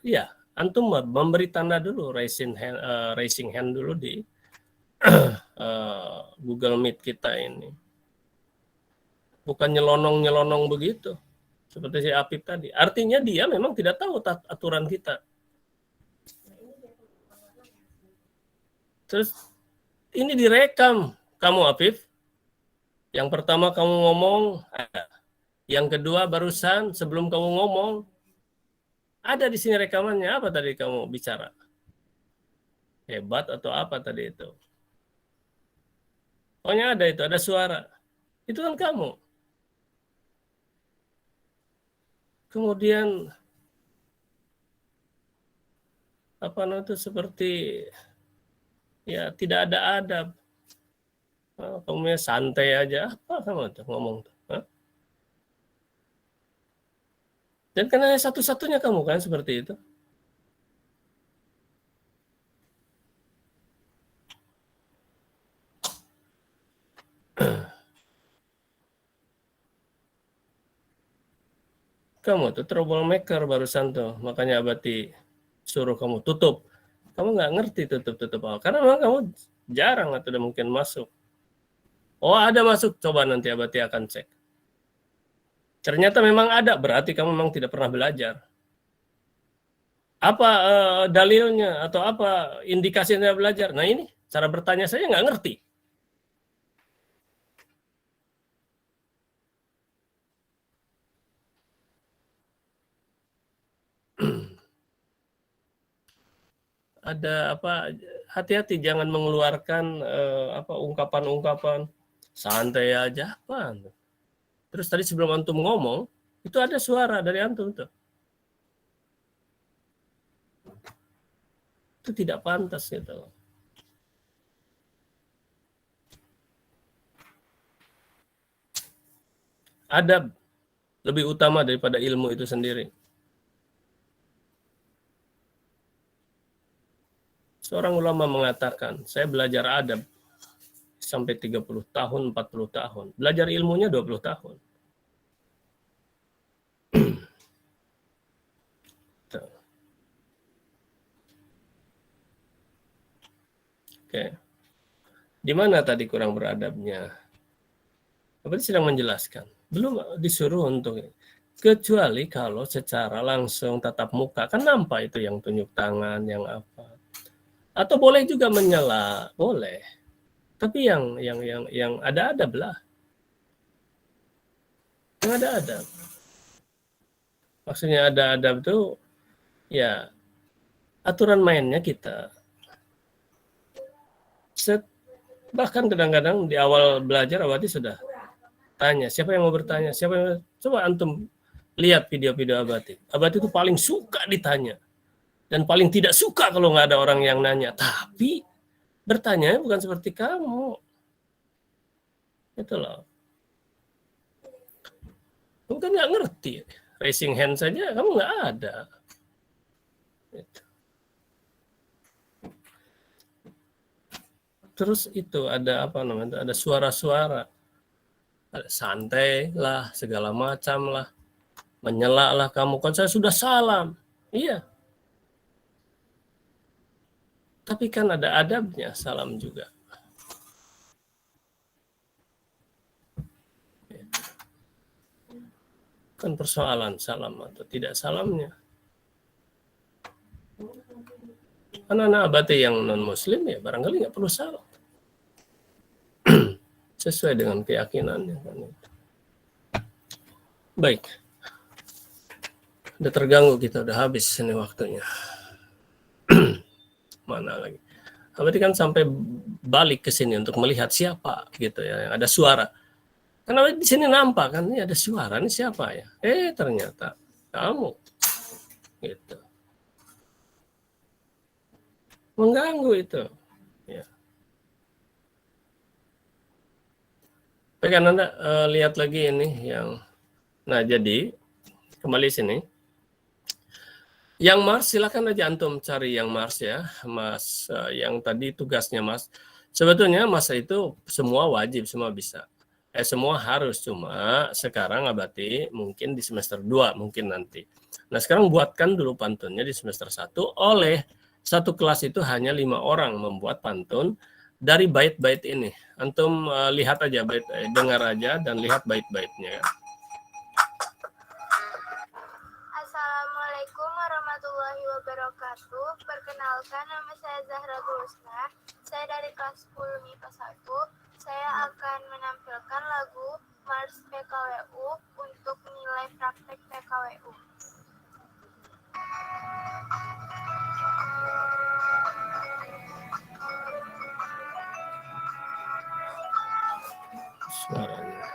ya, antum memberi tanda dulu raising hand dulu di Google Meet kita ini. Bukan nyelonong begitu. Seperti si Apip tadi. Artinya dia memang tidak tahu aturan kita. Terus ini direkam. Kamu Apip. Yang pertama kamu ngomong, ada. Yang kedua barusan sebelum kamu ngomong, ada di sini rekamannya. Apa tadi kamu bicara? Hebat atau apa tadi itu? Pokoknya ada itu, ada suara. Itu kan kamu. Kemudian apa namanya itu seperti ya tidak ada adab. Kamu santai aja, apa kamu tuh ngomong tuh? Dan karena satu-satunya kamu kan seperti itu. Kamu tuh troublemaker barusan tuh, makanya Abati suruh kamu tutup. Kamu nggak ngerti tutup karena memang kamu jarang atau udah mungkin masuk. Oh ada masuk, coba nanti Abati akan cek. Ternyata memang ada, berarti kamu memang tidak pernah belajar. Apa dalilnya atau apa indikasinya belajar? Nah ini cara bertanya saya nggak ngerti. Ada apa? Hati-hati jangan mengeluarkan ungkapan-ungkapan santai aja apa. Terus tadi sebelum antum ngomong itu ada suara dari antum tuh. Itu tidak pantas gitu. Adab lebih utama daripada ilmu itu sendiri. Seorang ulama mengatakan, saya belajar adab sampai 30 tahun, 40 tahun. Belajar ilmunya 20 tahun. Oke. Di mana tadi kurang beradabnya? Apa sedang menjelaskan? Belum disuruh untuk kecuali kalau secara langsung tatap muka kan nampak itu yang tunjuk tangan, yang apa. Atau boleh juga menyela, boleh. Tapi yang ada adab lah. Yang ada adab. Maksudnya ada adab itu ya aturan mainnya kita. Bahkan kadang-kadang di awal belajar Abati sudah tanya, siapa yang mau bertanya? Siapa yang coba antum lihat video-video Abati. Abati itu paling suka ditanya. Dan paling tidak suka kalau nggak ada orang yang nanya. Tapi bertanya bukan seperti kamu. Itu loh. Kamu kan nggak ngerti. Raising hand saja kamu nggak ada. Itu. Terus itu ada apa namanya? Ada suara-suara. Santai lah, segala macam lah. Menyela lah kamu. Kan saya sudah salam. Iya. Tapi kan ada adabnya salam juga. Kan persoalan salam atau tidak salamnya. Anak-anak Abati yang non-muslim ya barangkali nggak perlu salam. Sesuai dengan keyakinannya. Baik. Udah terganggu kita, udah habis ini waktunya. Mana lagi? Berarti kan sampai balik ke sini untuk melihat siapa gitu ya, yang ada suara. Karena di sini nampak kan ini ada suara, ini siapa ya? Ternyata kamu. Gitu. Mengganggu itu. Ya. Kan Anda lihat lagi ini yang nah jadi kembali sini. Yang Mars silakan aja antum cari yang Mars ya, Mas. Yang tadi tugasnya Mas. Sebetulnya Mas itu semua wajib, semua bisa. Semua harus, cuma sekarang Abati mungkin di semester 2 mungkin nanti. Nah sekarang buatkan dulu pantunnya di semester 1 oleh satu kelas itu hanya 5 orang membuat pantun dari bait-bait ini. Antum lihat aja, dengar aja dan lihat bait-baitnya. Assalamualaikum warahmatullahi wabarakatuh. Perkenalkan, nama saya Zahra Gusna. Saya dari kelas 10 MIPA 1. Saya akan menampilkan lagu Mars PKWU untuk nilai praktek PKWU. Suaranya.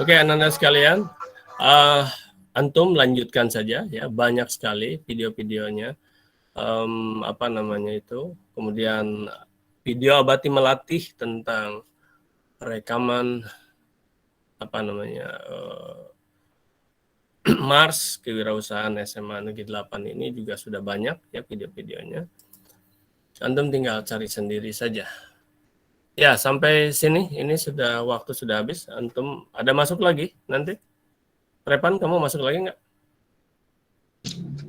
Oke, anak-anak sekalian, antum lanjutkan saja ya, banyak sekali video-videonya. Apa namanya itu? Kemudian video Abati melatih tentang rekaman apa namanya Mars Kewirausahaan SMA Negeri 8 ini juga sudah banyak ya video-videonya. Antum tinggal cari sendiri saja. Ya, sampai sini ini sudah waktu sudah habis. Antum ada masuk lagi nanti? Repan, kamu masuk lagi nggak?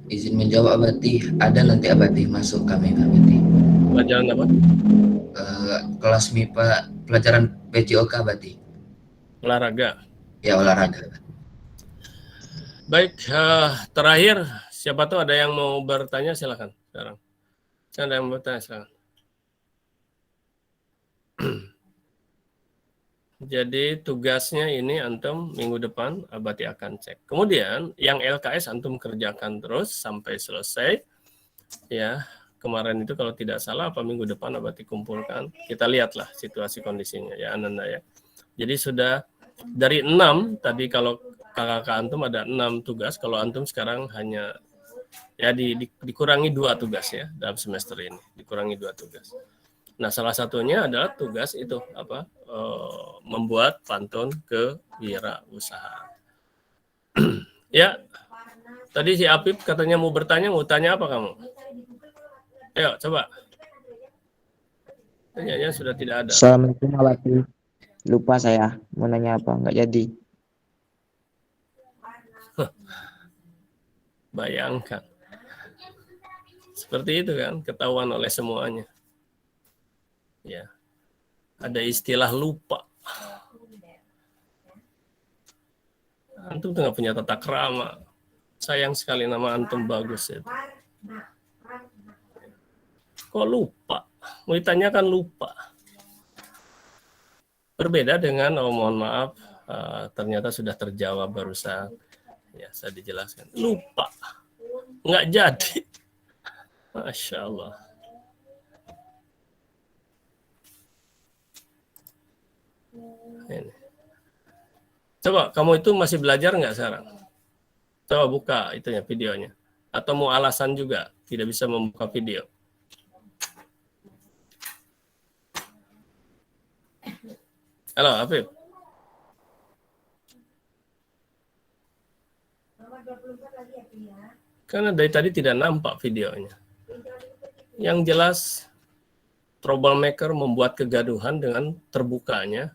Izin menjawab Abati, ada nanti Abati masuk kami Abati. Pelajaran apa? Kelas MIPA pelajaran PJOK berarti. Olahraga. Ya, olahraga. Baik, terakhir siapa tuh ada yang mau bertanya silakan sekarang. Ada yang mau bertanya silakan. Jadi tugasnya ini antum minggu depan Abati akan cek. Kemudian yang LKS antum kerjakan terus sampai selesai. Ya, kemarin itu kalau tidak salah apa minggu depan Abati kumpulkan. Kita lihatlah situasi kondisinya ya Ananda ya. Jadi sudah dari 6 tadi kalau kakak antum ada 6 tugas, kalau antum sekarang hanya ya dikurangi 2 tugas ya dalam semester ini, dikurangi 2 tugas. Nah, salah satunya adalah tugas itu apa? Membuat pantun kewirausahaan. Ya, tadi si Apip katanya mau bertanya, mau tanya apa kamu? Ayo, coba. Tanyanya sudah tidak ada. Assalamualaikum Abati. Lupa saya mau nanya apa, nggak jadi. Bayangkan. Seperti itu kan, ketahuan oleh semuanya. Ya. Ada istilah lupa. Antum tuh nggak punya tata krama. Sayang sekali nama antum bagus itu. Kok lupa? Mau ditanyakan lupa. Berbeda dengan, oh mohon maaf, ternyata sudah terjawab barusan. Ya, saya dijelaskan. Lupa. Nggak jadi. Masya Allah. Ini. Coba, kamu itu masih belajar nggak sekarang? Coba buka itunya, videonya. Atau mau alasan juga, tidak bisa membuka video. Halo, Afif. Karena dari tadi tidak nampak videonya. Yang jelas, troublemaker membuat kegaduhan dengan terbukanya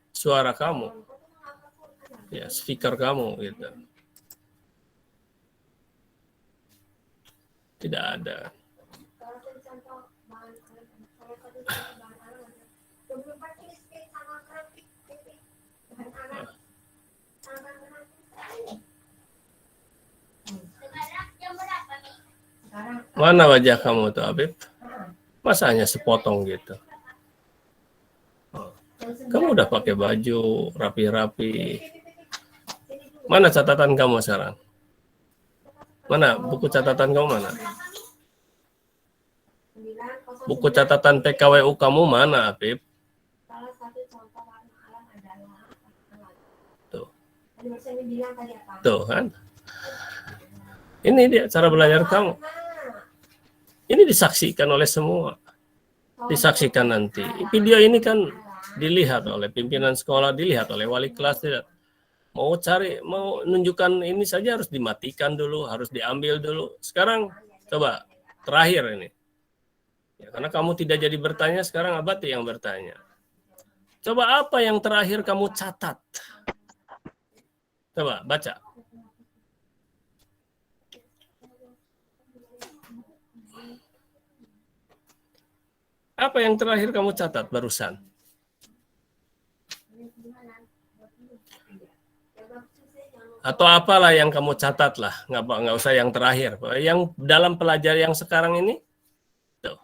suara kamu, ya speaker kamu gitu. Tidak ada. Mana wajah kamu tuh, Habib? Masa hanya sepotong gitu? Kamu udah pakai baju rapi-rapi. Mana catatan kamu sekarang? Mana buku catatan kamu mana? Buku catatan PKWU kamu mana, Habib? Tuh. Tuh kan? Ini dia cara belajar kamu. Ini disaksikan oleh semua. Disaksikan nanti. Video ini kan dilihat oleh pimpinan sekolah, dilihat oleh wali kelas. Mau nunjukkan ini saja harus dimatikan dulu, harus diambil dulu. Sekarang coba terakhir ini. Ya, karena kamu tidak jadi bertanya, sekarang Abati yang bertanya. Coba apa yang terakhir kamu catat? Coba baca. Apa yang terakhir kamu catat barusan? Atau apalah yang kamu catat lah, nggak usah yang terakhir. Yang dalam pelajaran yang sekarang ini, tuh,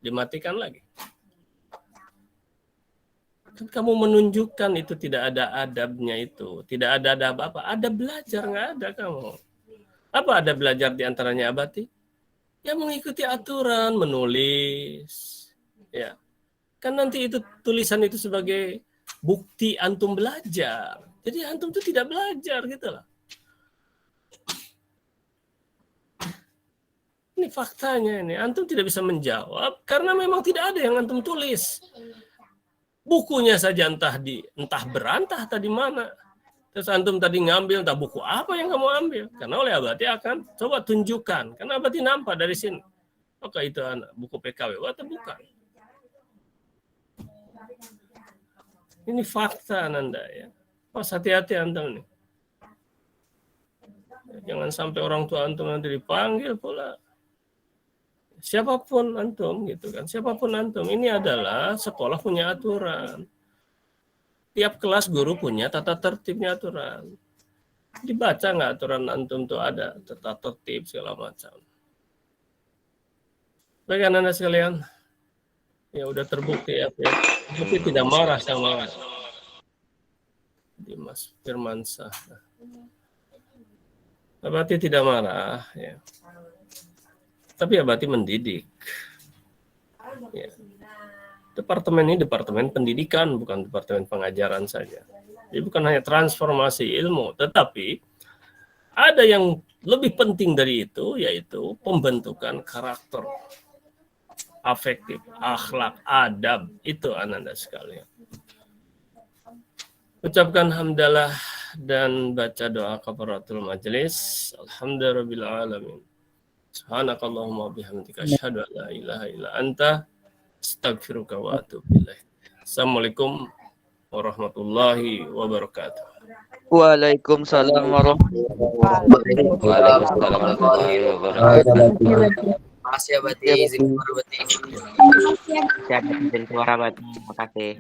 dimatikan lagi. Kan kamu menunjukkan itu tidak ada adabnya itu, tidak ada adab apa, ada belajar nggak ada kamu. Apa ada belajar diantaranya Abati? Ya mengikuti aturan, menulis. Ya, kan nanti itu tulisan itu sebagai bukti antum belajar. Jadi antum itu tidak belajar gitu lah. Ini faktanya ini. Antum tidak bisa menjawab karena memang tidak ada yang antum tulis. Bukunya saja entah berantah tadi mana. Terus antum tadi ngambil entah buku apa yang kamu ambil. Karena oleh Abati akan coba tunjukkan. Karena Abati nampak dari sini. Apakah itu buku PKW atau bukan? Ini fakta Anda ya. Pas hati-hati antum nih. Jangan sampai orang tua antum nanti dipanggil pula. Siapapun antum gitu kan, siapapun antum, ini adalah sekolah punya aturan. Tiap kelas guru punya tata tertibnya aturan. Dibaca nggak aturan antum tuh ada tata tertib segala macam. Baik anak-anak sekalian, ya udah terbukti ya, tapi tidak marah sama Dimas Firmansyah. Abati tidak marah, ya. Tapi Abati mendidik. Ya. Departemen ini departemen pendidikan, bukan departemen pengajaran saja. Jadi bukan hanya transformasi ilmu, tetapi ada yang lebih penting dari itu, yaitu pembentukan karakter, afektif, akhlak, adab. Itu anak-anak sekalian. Ucapkan hamdalah dan baca doa kafaratul majelis. Alhamdulillahirabbil alamin. Subhanakallahumma bihamdika asyhadu an la ilaha illa anta astaghfiruka wa atubu ilaik. Assalamualaikum warahmatullahi wabarakatuh. Waalaikumsalam warahmatullahi wabarakatuh. Makasih ya Bati, izin keluar Bati. Siap izin keluar Bati. Makasih.